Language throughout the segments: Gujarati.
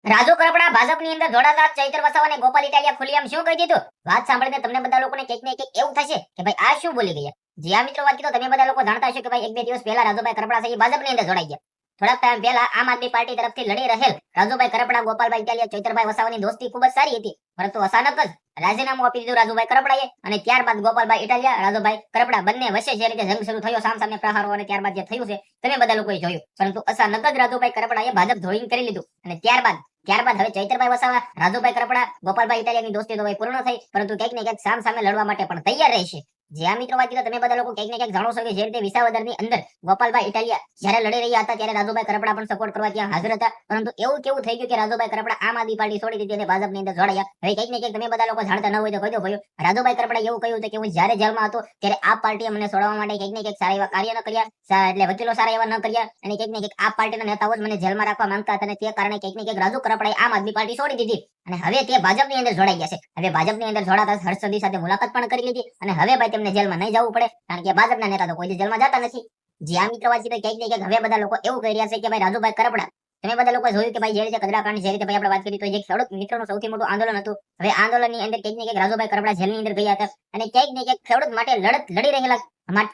રાજુ કરપડા ભાજપની અંદર જોડાતા ચૈત્ર વસાવા અને ગોપાલ ઇટાલિયા ખુલ્લેઆમ શું કહી દીધું? વાત સાંભળીને તમને બધા લોકોને કંઈક ને કંઈક એવું થશે કે ભાઈ આ શું બોલી ગયા. જી આ મિત્રો વાત કીધો તમે બધા લોકો જાણતા હશો કે ભાઈ એક બે દિવસ પહેલા રાજુભાઈ કરપડા છે એ ભાજપની અંદર જોડાઈ ગયા. થોડાક ટાઈમ પહેલા આમ આદમી પાર્ટી તરફથી લડી રહેલ રાજુભાઈ કરપડા ગોપાલભાઈ ઇટાલિયા ચૈત્રભાઈ વસાવાની દોસ્તી ખૂબ જ સારી હતી, પરંતુ અચાનક જ રાજીનામું આપી દીધું રાજુભાઈ કરપડાએ અને ત્યારબાદ ગોપાલભાઈ ઇટાલિયા રાજુભાઈ કરપડા બંને વચ્ચે જે રીતે જંગ શરૂ થયો સામસામે પ્રહારો અને ત્યારબાદ જે થયું છે તમે બધા લોકોએ જોયું, પરંતુ અચાનક જ રાજુભાઈ કરપડાએ ભાજપ જોઈન કરી લીધું અને ત્યારબાદ હવે ચૈત્રભાઈ વસાવા રાજુભાઈ કરપડા ગોપાલભાઈ ઇટાલિયાની દોસ્તી તો પૂર્ણ થઈ, પરંતુ કંઈક ને કંઈક સામે લડવા માટે પણ તૈયાર રહેશે. જે આ મિત્રો વાત કીધો તમે બધા લોકો કંઈક ને કંઈક જાણો છો કે જે રીતે વિસાવદરની અંદર ગોપાલભાઈ ઇટાલિયા જ્યારે લડી રહ્યા હતા ત્યારે રાજુભાઈ કરપડા પણ સપોર્ટ કરવા ત્યાં હાજર હતા, પરંતુ એવું કેવું થઈ ગયું કે રાજુભાઈ કરપડા આમ આદમી પાર્ટી છોડી દીધી અને ભાજપની અંદર જોડાયા. હવે કંઈક ને કંઈક તમે બધા લોકો જાણતા ન હોય તો કહી દો ભાઈ, રાજુભાઈ કરપડા એવું કહ્યું હતું કે હું જ્યારે જેલમાં હતો ત્યારે આ પાર્ટીએ મને છોડાવવા માટે કંઈક ને કંઈક સારા એવા કાર્ય ન કર્યા, એટલે વકીલો સારા એવા ન કર્યા અને કંઈક ને કંઈક આ પાર્ટીના નેતાઓ જ મને જેલમાં રાખવા માંગતા હતા અને તે કારણે કંઈક ને કંઈક રાજુ કરપડાએ આમ આદમી પાર્ટી છોડી દીધી અને હવે તે ભાજપની અંદર જોડાઈ ગયા છે. હવે ભાજપની અંદર જોડાતા હર્ષ સંઘવી સાથે મુલાકાત પણ કરી લીધી અને હવે ભાઈ તેમને જેલમાં નહીં જવું પડે, કારણ કે ભાજપના નેતા તો કોઈ જેલમાં જતા નથી. જે આ મિત્રો વાત કીધો કંઈક ને કંઈક હવે બધા લોકો એવું કહી રહ્યા છે કે ભાઈ રાજુભાઈ કરપડા તમે બધા લોકો જોયું કે ભાઈ જે રીતે કચરાકાંડ જે રીતે ભાઈ આપણે વાત કરી તો જે ખેડૂત મિત્રોનું સૌથી મોટું આંદોલન હતું, હવે આંદોલનની અંદર કંઈક ને કંઈક રાજુભાઈ કરપડા જેલની અંદર ગયા હતા અને કંઈક ને કંઈક ખેડૂત માટે લડત લડી રહેલા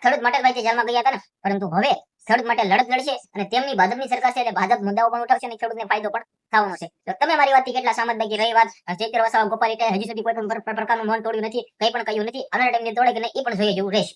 ખેડૂત માટે ભાઈ તે જેલમાં ગયા હતા ને, પરંતુ હવે ખેડૂત માટે લડત લડશે અને તેમની ભાજપની સરકાર છે એટલે ભાજપ મુદ્દાઓ પણ ઉઠાવશે અને ખેડૂતને ફાયદો પણ થવાનો છે. તો તમે મારી વાતથી કેટલા સહમત? બાકી રહી વાત ચૈત્ર વસાવા ગોપાલ ઇટાલિયા હજી સુધી કોઈ પણ પ્રકારનું મૌન તોડ્યું નથી, કંઈ પણ કહ્યું નથી, આવનારા ટાઈમની તોડે કે નહીં એ પણ જોઈએ જેવું રહેશે.